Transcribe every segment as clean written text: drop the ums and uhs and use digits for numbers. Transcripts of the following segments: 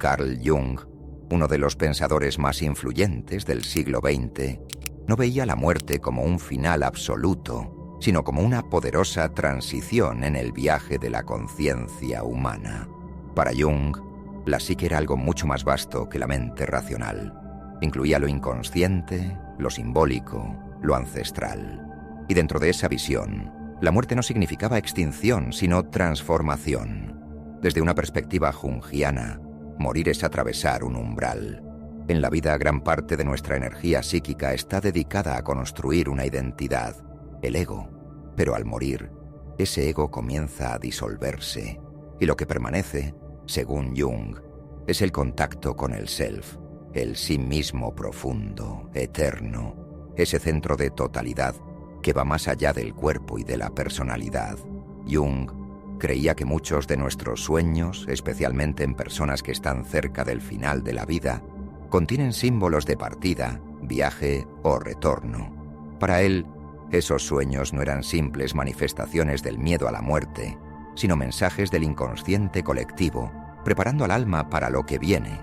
Carl Jung, uno de los pensadores más influyentes del siglo XX, no veía la muerte como un final absoluto, sino como una poderosa transición en el viaje de la conciencia humana. Para Jung, la psique era algo mucho más vasto que la mente racional. Incluía lo inconsciente, lo simbólico, lo ancestral. Y dentro de esa visión, la muerte no significaba extinción, sino transformación. Desde una perspectiva junguiana, morir es atravesar un umbral. En la vida, gran parte de nuestra energía psíquica está dedicada a construir una identidad, el ego. Pero al morir, ese ego comienza a disolverse, y lo que permanece, según Jung, es el contacto con el self, el sí mismo profundo, eterno, ese centro de totalidad que va más allá del cuerpo y de la personalidad. Jung creía que muchos de nuestros sueños, especialmente en personas que están cerca del final de la vida, contienen símbolos de partida, viaje o retorno. Para él, esos sueños no eran simples manifestaciones del miedo a la muerte, sino mensajes del inconsciente colectivo, preparando al alma para lo que viene.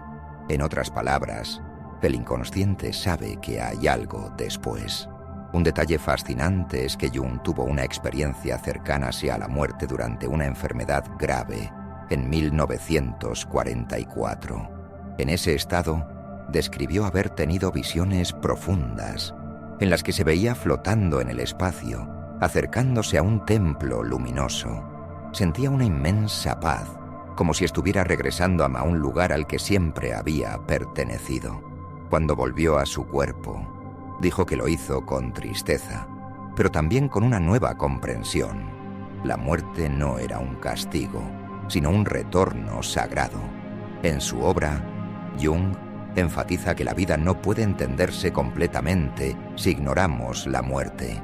En otras palabras, el inconsciente sabe que hay algo después. Un detalle fascinante es que Jung tuvo una experiencia cercana a la muerte durante una enfermedad grave en 1944. En ese estado, describió haber tenido visiones profundas, en las que se veía flotando en el espacio, acercándose a un templo luminoso. Sentía una inmensa paz, como si estuviera regresando a un lugar al que siempre había pertenecido. Cuando volvió a su cuerpo, dijo que lo hizo con tristeza, pero también con una nueva comprensión. La muerte no era un castigo, sino un retorno sagrado. En su obra, Jung enfatiza que la vida no puede entenderse completamente si ignoramos la muerte.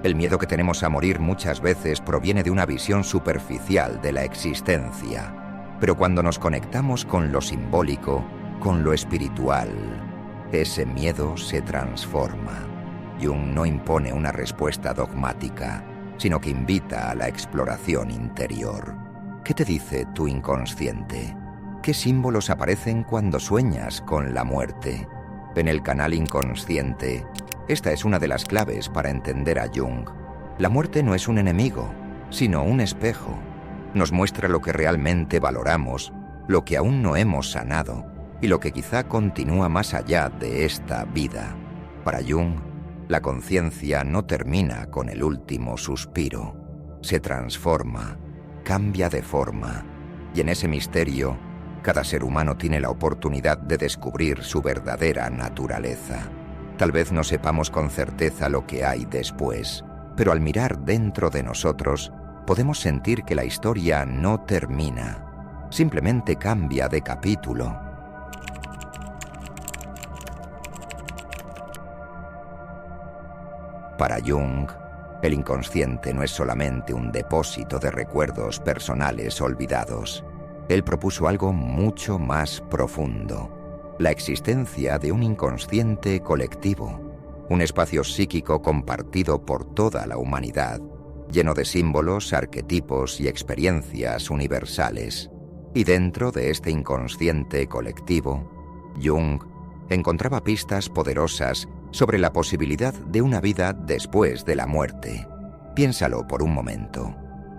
El miedo que tenemos a morir muchas veces proviene de una visión superficial de la existencia. Pero cuando nos conectamos con lo simbólico, con lo espiritual, ese miedo se transforma. Jung no impone una respuesta dogmática, sino que invita a la exploración interior. ¿Qué te dice tu inconsciente? ¿Qué símbolos aparecen cuando sueñas con la muerte? En el canal inconsciente, esta es una de las claves para entender a Jung. La muerte no es un enemigo, sino un espejo. Nos muestra lo que realmente valoramos, lo que aún no hemos sanado y lo que quizá continúa más allá de esta vida. Para Jung, la conciencia no termina con el último suspiro. Se transforma, cambia de forma, y en ese misterio, cada ser humano tiene la oportunidad de descubrir su verdadera naturaleza. Tal vez no sepamos con certeza lo que hay después, pero al mirar dentro de nosotros, podemos sentir que la historia no termina, simplemente cambia de capítulo. Para Jung, el inconsciente no es solamente un depósito de recuerdos personales olvidados. Él propuso algo mucho más profundo: la existencia de un inconsciente colectivo, un espacio psíquico compartido por toda la humanidad, lleno de símbolos, arquetipos y experiencias universales. Y dentro de este inconsciente colectivo, Jung encontraba pistas poderosas sobre la posibilidad de una vida después de la muerte. Piénsalo por un momento.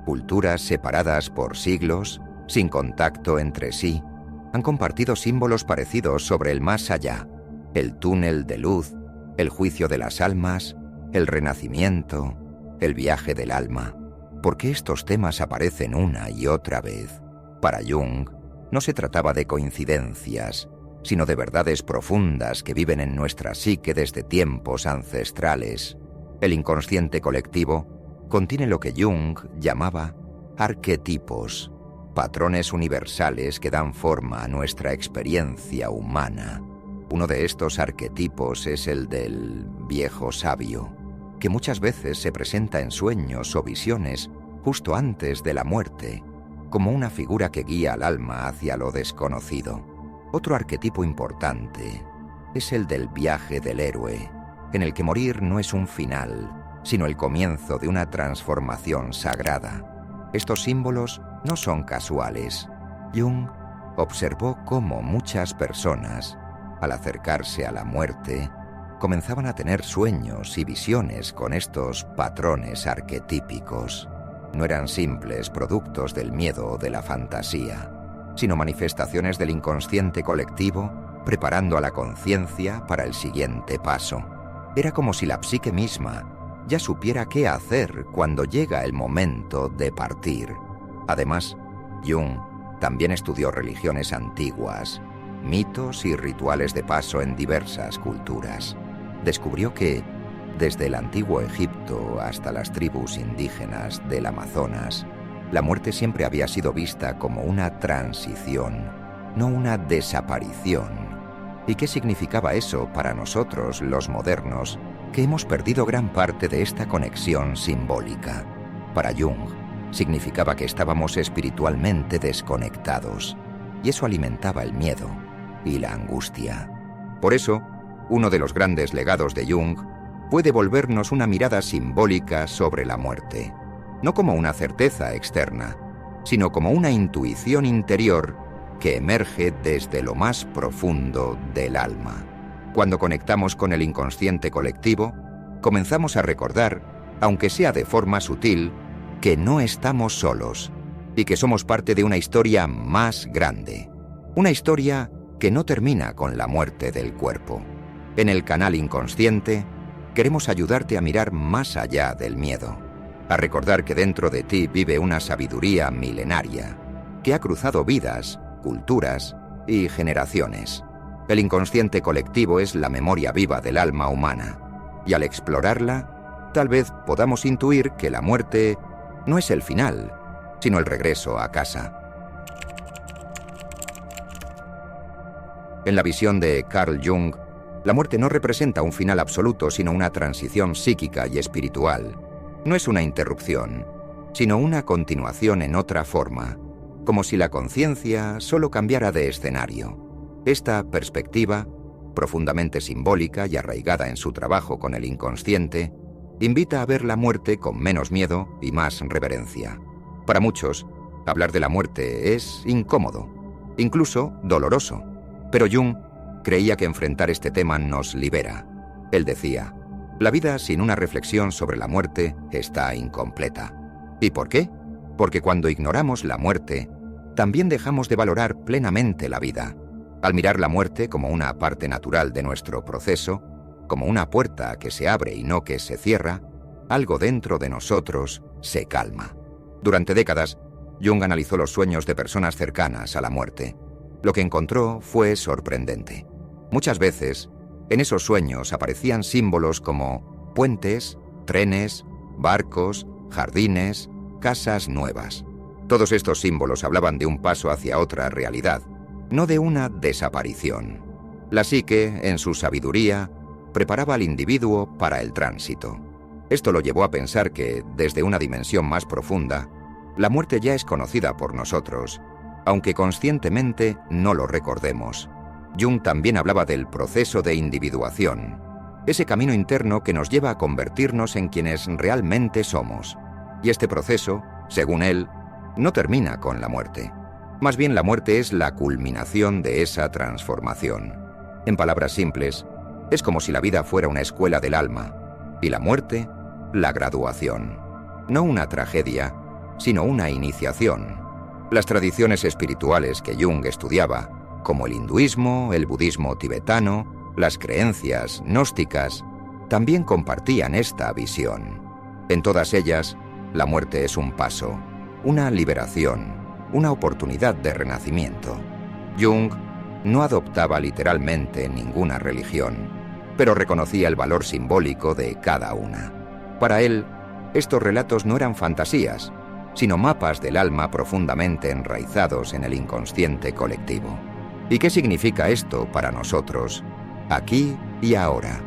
Culturas separadas por siglos, sin contacto entre sí, han compartido símbolos parecidos sobre el más allá: el túnel de luz, el juicio de las almas, el renacimiento, el viaje del alma. ¿Por qué estos temas aparecen una y otra vez? Para Jung, no se trataba de coincidencias, sino de verdades profundas que viven en nuestra psique desde tiempos ancestrales. El inconsciente colectivo contiene lo que Jung llamaba arquetipos, patrones universales que dan forma a nuestra experiencia humana. Uno de estos arquetipos es el del viejo sabio, que muchas veces se presenta en sueños o visiones justo antes de la muerte, como una figura que guía al alma hacia lo desconocido. Otro arquetipo importante es el del viaje del héroe, en el que morir no es un final, sino el comienzo de una transformación sagrada. Estos símbolos no son casuales. Jung observó cómo muchas personas, al acercarse a la muerte, comenzaban a tener sueños y visiones con estos patrones arquetípicos. No eran simples productos del miedo o de la fantasía, sino manifestaciones del inconsciente colectivo preparando a la conciencia para el siguiente paso. Era como si la psique misma ya supiera qué hacer cuando llega el momento de partir. Además, Jung también estudió religiones antiguas, mitos y rituales de paso en diversas culturas. Descubrió que, desde el antiguo Egipto hasta las tribus indígenas del Amazonas, la muerte siempre había sido vista como una transición, no una desaparición. ¿Y qué significaba eso para nosotros, los modernos, que hemos perdido gran parte de esta conexión simbólica? Para Jung, significaba que estábamos espiritualmente desconectados, y eso alimentaba el miedo y la angustia. Por eso, uno de los grandes legados de Jung fue devolvernos una mirada simbólica sobre la muerte, no como una certeza externa, sino como una intuición interior que emerge desde lo más profundo del alma. Cuando conectamos con el inconsciente colectivo, comenzamos a recordar, aunque sea de forma sutil, que no estamos solos y que somos parte de una historia más grande. Una historia que no termina con la muerte del cuerpo. En el canal inconsciente, queremos ayudarte a mirar más allá del miedo, a recordar que dentro de ti vive una sabiduría milenaria que ha cruzado vidas, culturas y generaciones. El inconsciente colectivo es la memoria viva del alma humana, y al explorarla, tal vez podamos intuir que la muerte no es el final, sino el regreso a casa. En la visión de Carl Jung, la muerte no representa un final absoluto, sino una transición psíquica y espiritual. No es una interrupción, sino una continuación en otra forma, como si la conciencia solo cambiara de escenario. Esta perspectiva, profundamente simbólica y arraigada en su trabajo con el inconsciente, invita a ver la muerte con menos miedo y más reverencia. Para muchos, hablar de la muerte es incómodo, incluso doloroso, pero Jung creía que enfrentar este tema nos libera. Él decía, la vida sin una reflexión sobre la muerte está incompleta. ¿Y por qué? Porque cuando ignoramos la muerte, también dejamos de valorar plenamente la vida. Al mirar la muerte como una parte natural de nuestro proceso, como una puerta que se abre y no que se cierra, algo dentro de nosotros se calma. Durante décadas, Jung analizó los sueños de personas cercanas a la muerte. Lo que encontró fue sorprendente. Muchas veces, en esos sueños aparecían símbolos como puentes, trenes, barcos, jardines, casas nuevas. Todos estos símbolos hablaban de un paso hacia otra realidad, no de una desaparición. La psique, en su sabiduría, preparaba al individuo para el tránsito. Esto lo llevó a pensar que, desde una dimensión más profunda, la muerte ya es conocida por nosotros, aunque conscientemente no lo recordemos. Jung también hablaba del proceso de individuación, ese camino interno que nos lleva a convertirnos en quienes realmente somos. Y este proceso, según él, no termina con la muerte. Más bien la muerte es la culminación de esa transformación. En palabras simples, es como si la vida fuera una escuela del alma, y la muerte, la graduación. No una tragedia, sino una iniciación. Las tradiciones espirituales que Jung estudiaba, como el hinduismo, el budismo tibetano, las creencias gnósticas, también compartían esta visión. En todas ellas, la muerte es un paso, una liberación, una oportunidad de renacimiento. Jung no adoptaba literalmente ninguna religión, pero reconocía el valor simbólico de cada una. Para él, estos relatos no eran fantasías, sino mapas del alma profundamente enraizados en el inconsciente colectivo. ¿Y qué significa esto para nosotros, aquí y ahora?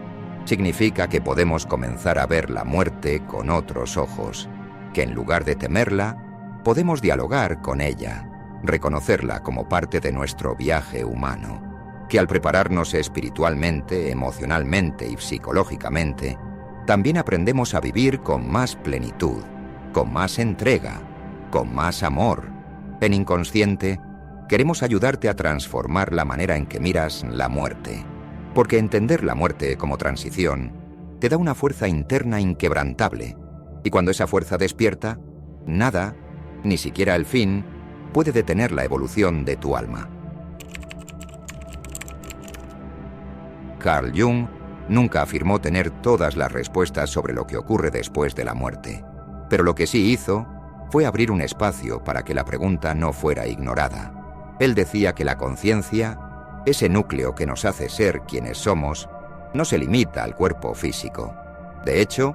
Significa que podemos comenzar a ver la muerte con otros ojos, que en lugar de temerla, podemos dialogar con ella, reconocerla como parte de nuestro viaje humano, que al prepararnos espiritualmente, emocionalmente y psicológicamente, también aprendemos a vivir con más plenitud, con más entrega, con más amor. En inconsciente, queremos ayudarte a transformar la manera en que miras la muerte, porque entender la muerte como transición te da una fuerza interna inquebrantable, y cuando esa fuerza despierta, nada, ni siquiera el fin, puede detener la evolución de tu alma. Carl Jung nunca afirmó tener todas las respuestas sobre lo que ocurre después de la muerte, pero lo que sí hizo fue abrir un espacio para que la pregunta no fuera ignorada. Él decía que la conciencia, ese núcleo que nos hace ser quienes somos, no se limita al cuerpo físico. De hecho,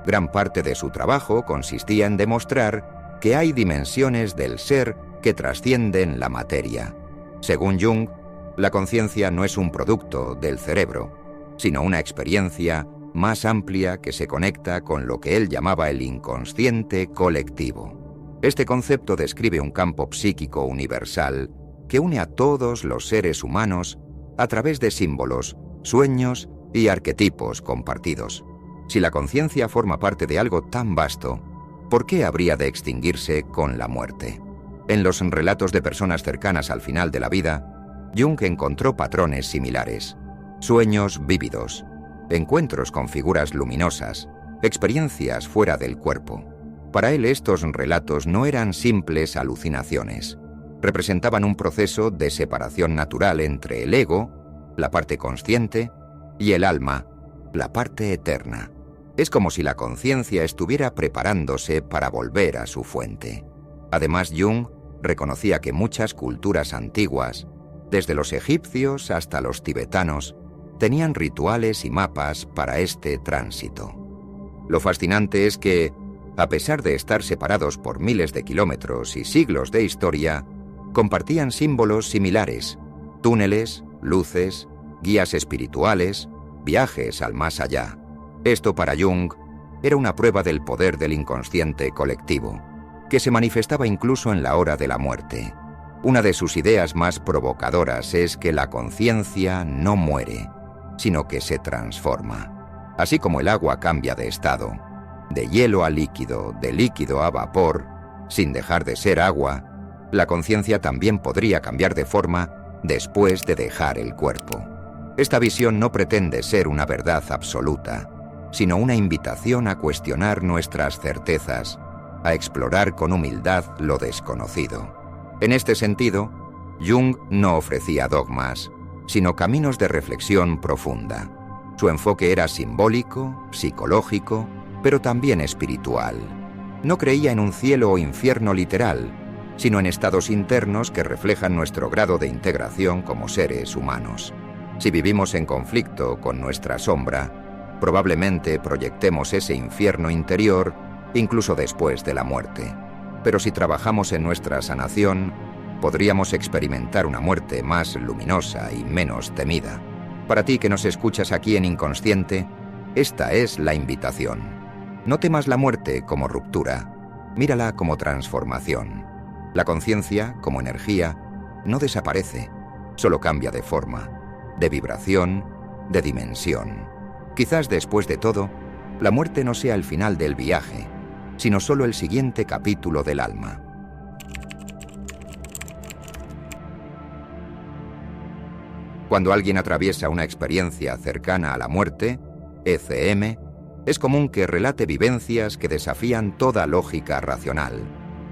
gran parte de su trabajo consistía en demostrar que hay dimensiones del ser que trascienden la materia. Según Jung, la conciencia no es un producto del cerebro, sino una experiencia más amplia que se conecta con lo que él llamaba el inconsciente colectivo. Este concepto describe un campo psíquico universal que une a todos los seres humanos a través de símbolos, sueños y arquetipos compartidos. Si la conciencia forma parte de algo tan vasto, ¿por qué habría de extinguirse con la muerte? En los relatos de personas cercanas al final de la vida, Jung encontró patrones similares: sueños vívidos, encuentros con figuras luminosas, experiencias fuera del cuerpo. Para él estos relatos no eran simples alucinaciones. Representaban un proceso de separación natural entre el ego, la parte consciente, y el alma, la parte eterna. Es como si la conciencia estuviera preparándose para volver a su fuente. Además, Jung reconocía que muchas culturas antiguas, desde los egipcios hasta los tibetanos, tenían rituales y mapas para este tránsito. Lo fascinante es que, a pesar de estar separados por miles de kilómetros y siglos de historia, compartían símbolos similares: túneles, luces, guías espirituales, viajes al más allá. Esto para Jung era una prueba del poder del inconsciente colectivo, que se manifestaba incluso en la hora de la muerte. Una de sus ideas más provocadoras es que la conciencia no muere, sino que se transforma. Así como el agua cambia de estado, de hielo a líquido, de líquido a vapor, sin dejar de ser agua, la conciencia también podría cambiar de forma después de dejar el cuerpo. Esta visión no pretende ser una verdad absoluta, sino una invitación a cuestionar nuestras certezas, a explorar con humildad lo desconocido. En este sentido, Jung no ofrecía dogmas, sino caminos de reflexión profunda. Su enfoque era simbólico, psicológico, pero también espiritual. No creía en un cielo o infierno literal, sino en estados internos que reflejan nuestro grado de integración como seres humanos. Si vivimos en conflicto con nuestra sombra, probablemente proyectemos ese infierno interior incluso después de la muerte. Pero si trabajamos en nuestra sanación, podríamos experimentar una muerte más luminosa y menos temida. Para ti que nos escuchas aquí en Inconsciente, esta es la invitación. No temas la muerte como ruptura, mírala como transformación. La conciencia, como energía, no desaparece, solo cambia de forma, de vibración, de dimensión. Quizás después de todo, la muerte no sea el final del viaje, sino solo el siguiente capítulo del alma. Cuando alguien atraviesa una experiencia cercana a la muerte, ECM, es común que relate vivencias que desafían toda lógica racional: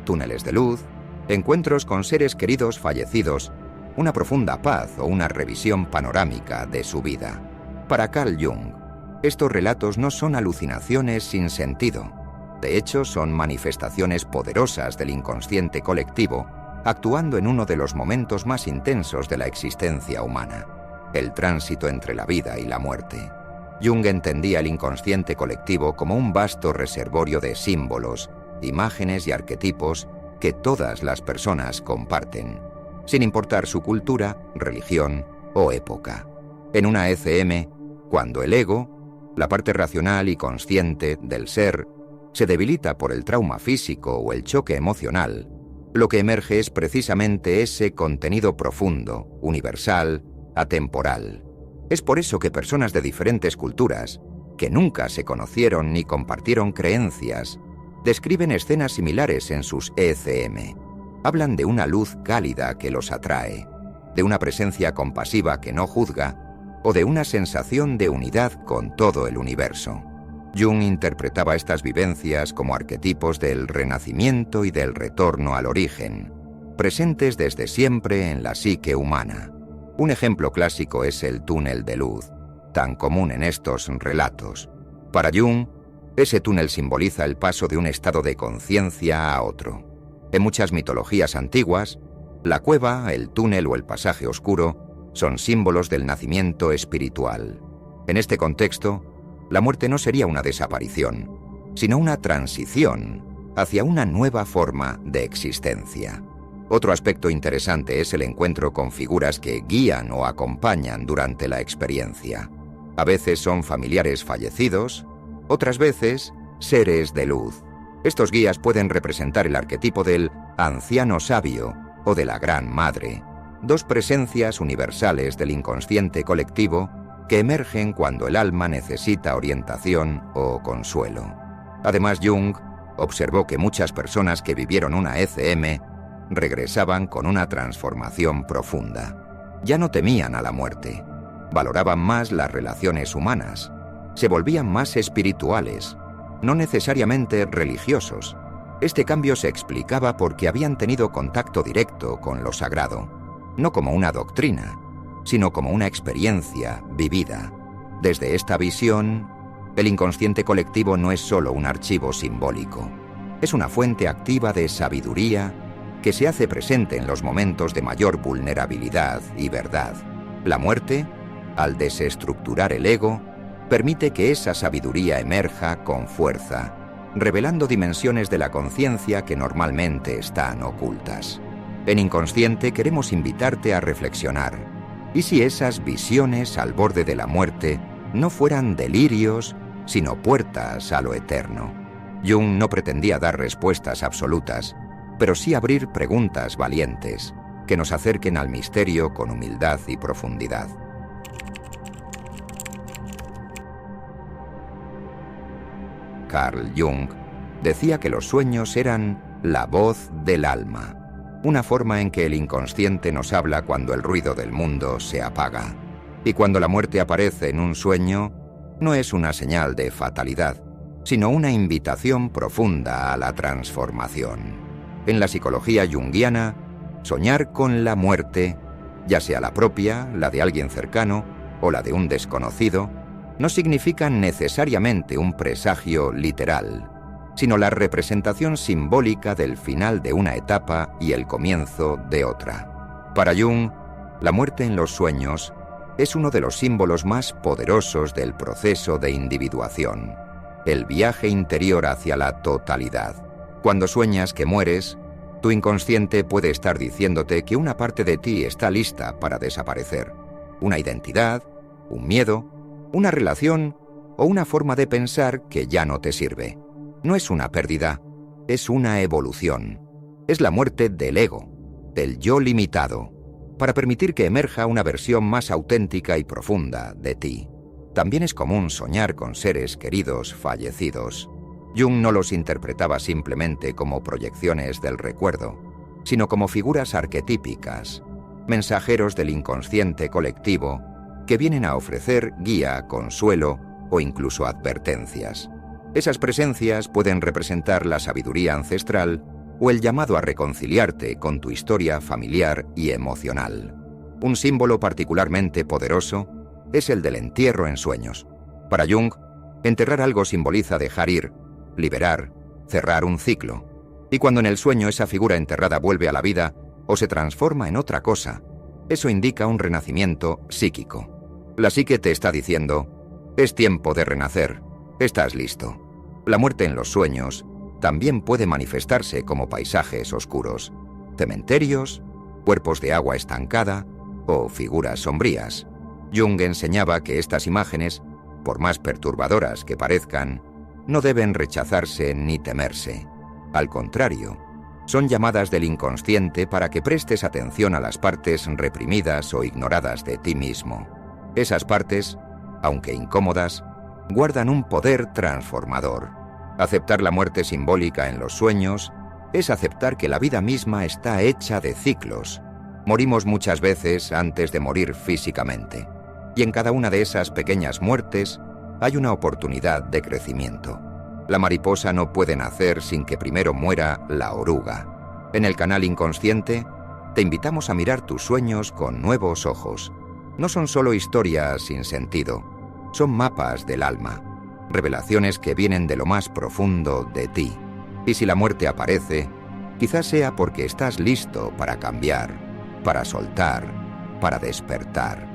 túneles de luz, encuentros con seres queridos fallecidos, una profunda paz o una revisión panorámica de su vida. Para Carl Jung, estos relatos no son alucinaciones sin sentido. De hecho, son manifestaciones poderosas del inconsciente colectivo, actuando en uno de los momentos más intensos de la existencia humana, el tránsito entre la vida y la muerte. Jung entendía el inconsciente colectivo como un vasto reservorio de símbolos, imágenes y arquetipos que todas las personas comparten, sin importar su cultura, religión o época. En una ECM, cuando el ego, la parte racional y consciente del ser, se debilita por el trauma físico o el choque emocional, lo que emerge es precisamente ese contenido profundo, universal, atemporal. Es por eso que personas de diferentes culturas, que nunca se conocieron ni compartieron creencias, describen escenas similares en sus ECM. Hablan de una luz cálida que los atrae, de una presencia compasiva que no juzga, o de una sensación de unidad con todo el universo. Jung interpretaba estas vivencias como arquetipos del renacimiento y del retorno al origen, presentes desde siempre en la psique humana. Un ejemplo clásico es el túnel de luz, tan común en estos relatos. Para Jung, ese túnel simboliza el paso de un estado de conciencia a otro. En muchas mitologías antiguas, la cueva, el túnel o el pasaje oscuro son símbolos del nacimiento espiritual. En este contexto, la muerte no sería una desaparición, sino una transición hacia una nueva forma de existencia. Otro aspecto interesante es el encuentro con figuras que guían o acompañan durante la experiencia. A veces son familiares fallecidos, otras veces seres de luz. Estos guías pueden representar el arquetipo del anciano sabio o de la Gran Madre, dos presencias universales del inconsciente colectivo que emergen cuando el alma necesita orientación o consuelo. Además, Jung observó que muchas personas que vivieron una ECM regresaban con una transformación profunda. Ya no temían a la muerte, valoraban más las relaciones humanas, se volvían más espirituales, no necesariamente religiosos. Este cambio se explicaba porque habían tenido contacto directo con lo sagrado, no como una doctrina, sino como una experiencia vivida. Desde esta visión, el inconsciente colectivo no es solo un archivo simbólico, es una fuente activa de sabiduría que se hace presente en los momentos de mayor vulnerabilidad y verdad. La muerte, al desestructurar el ego, permite que esa sabiduría emerja con fuerza, revelando dimensiones de la conciencia que normalmente están ocultas. En Inconsciente queremos invitarte a reflexionar. ¿Y si esas visiones al borde de la muerte no fueran delirios, sino puertas a lo eterno? Jung no pretendía dar respuestas absolutas, pero sí abrir preguntas valientes que nos acerquen al misterio con humildad y profundidad. Carl Jung decía que los sueños eran la voz del alma, una forma en que el inconsciente nos habla cuando el ruido del mundo se apaga. Y cuando la muerte aparece en un sueño, no es una señal de fatalidad, sino una invitación profunda a la transformación. En la psicología junguiana, soñar con la muerte, ya sea la propia, la de alguien cercano o la de un desconocido, no significan necesariamente un presagio literal, sino la representación simbólica del final de una etapa y el comienzo de otra. Para Jung, la muerte en los sueños es uno de los símbolos más poderosos del proceso de individuación, el viaje interior hacia la totalidad. Cuando sueñas que mueres, tu inconsciente puede estar diciéndote que una parte de ti está lista para desaparecer. Una identidad, un miedo, una relación o una forma de pensar que ya no te sirve. No es una pérdida, es una evolución. Es la muerte del ego, del yo limitado, para permitir que emerja una versión más auténtica y profunda de ti. También es común soñar con seres queridos fallecidos. Jung no los interpretaba simplemente como proyecciones del recuerdo, sino como figuras arquetípicas, mensajeros del inconsciente colectivo que vienen a ofrecer guía, consuelo o incluso advertencias. Esas presencias pueden representar la sabiduría ancestral o el llamado a reconciliarte con tu historia familiar y emocional. Un símbolo particularmente poderoso es el del entierro en sueños. Para Jung, enterrar algo simboliza dejar ir, liberar, cerrar un ciclo. Y cuando en el sueño esa figura enterrada vuelve a la vida o se transforma en otra cosa, eso indica un renacimiento psíquico. La psique te está diciendo, es tiempo de renacer, estás listo. La muerte en los sueños también puede manifestarse como paisajes oscuros, cementerios, cuerpos de agua estancada o figuras sombrías. Jung enseñaba que estas imágenes, por más perturbadoras que parezcan, no deben rechazarse ni temerse. Al contrario, son llamadas del inconsciente para que prestes atención a las partes reprimidas o ignoradas de ti mismo. Esas partes, aunque incómodas, guardan un poder transformador. Aceptar la muerte simbólica en los sueños es aceptar que la vida misma está hecha de ciclos. Morimos muchas veces antes de morir físicamente, y en cada una de esas pequeñas muertes hay una oportunidad de crecimiento. La mariposa no puede nacer sin que primero muera la oruga. En el canal inconsciente, te invitamos a mirar tus sueños con nuevos ojos. No son solo historias sin sentido, son mapas del alma, revelaciones que vienen de lo más profundo de ti. Y si la muerte aparece, quizás sea porque estás listo para cambiar, para soltar, para despertar.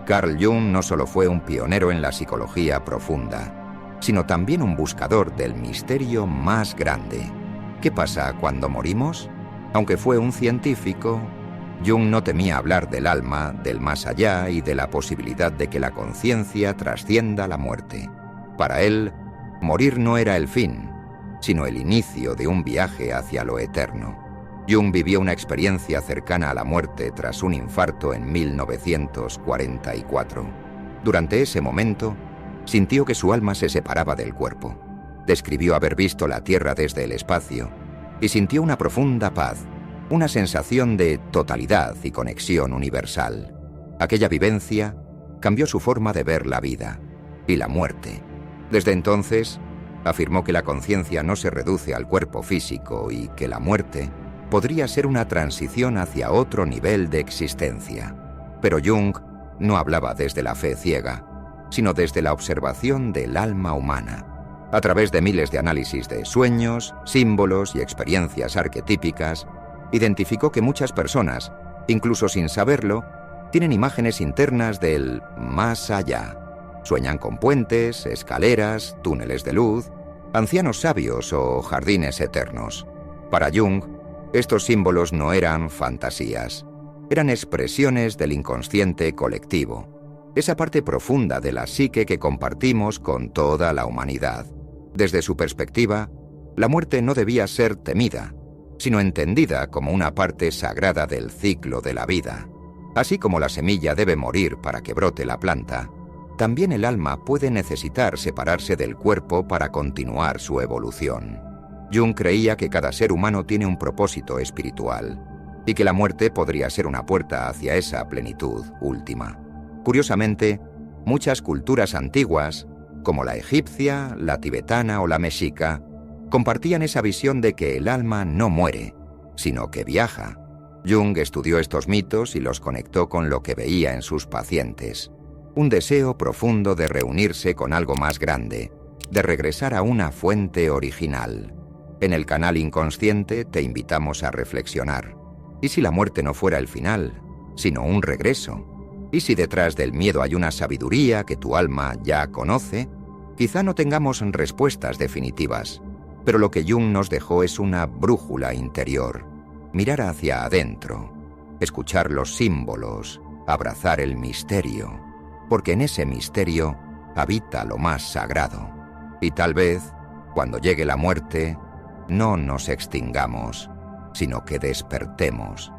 Carl Jung no solo fue un pionero en la psicología profunda, sino también un buscador del misterio más grande. ¿Qué pasa cuando morimos? Aunque fue un científico, Jung no temía hablar del alma, del más allá y de la posibilidad de que la conciencia trascienda la muerte. Para él, morir no era el fin, sino el inicio de un viaje hacia lo eterno. Jung vivió una experiencia cercana a la muerte tras un infarto en 1944. Durante ese momento, sintió que su alma se separaba del cuerpo. Describió haber visto la Tierra desde el espacio y sintió una profunda paz, una sensación de totalidad y conexión universal. Aquella vivencia cambió su forma de ver la vida y la muerte. Desde entonces, afirmó que la conciencia no se reduce al cuerpo físico y que la muerte podría ser una transición hacia otro nivel de existencia. Pero Jung no hablaba desde la fe ciega, sino desde la observación del alma humana. A través de miles de análisis de sueños, símbolos y experiencias arquetípicas, identificó que muchas personas, incluso sin saberlo, tienen imágenes internas del más allá. Sueñan con puentes, escaleras, túneles de luz, ancianos sabios o jardines eternos. Para Jung, estos símbolos no eran fantasías, eran expresiones del inconsciente colectivo, esa parte profunda de la psique que compartimos con toda la humanidad. Desde su perspectiva, la muerte no debía ser temida, sino entendida como una parte sagrada del ciclo de la vida. Así como la semilla debe morir para que brote la planta, también el alma puede necesitar separarse del cuerpo para continuar su evolución. Jung creía que cada ser humano tiene un propósito espiritual y que la muerte podría ser una puerta hacia esa plenitud última. Curiosamente, muchas culturas antiguas, como la egipcia, la tibetana o la mexica, compartían esa visión de que el alma no muere, sino que viaja. Jung estudió estos mitos y los conectó con lo que veía en sus pacientes. Un deseo profundo de reunirse con algo más grande, de regresar a una fuente original. En el canal inconsciente te invitamos a reflexionar. ¿Y si la muerte no fuera el final, sino un regreso? ¿Y si detrás del miedo hay una sabiduría que tu alma ya conoce? Quizá no tengamos respuestas definitivas, pero lo que Jung nos dejó es una brújula interior. Mirar hacia adentro, escuchar los símbolos, abrazar el misterio, porque en ese misterio habita lo más sagrado. Y tal vez, cuando llegue la muerte, no nos extingamos, sino que despertemos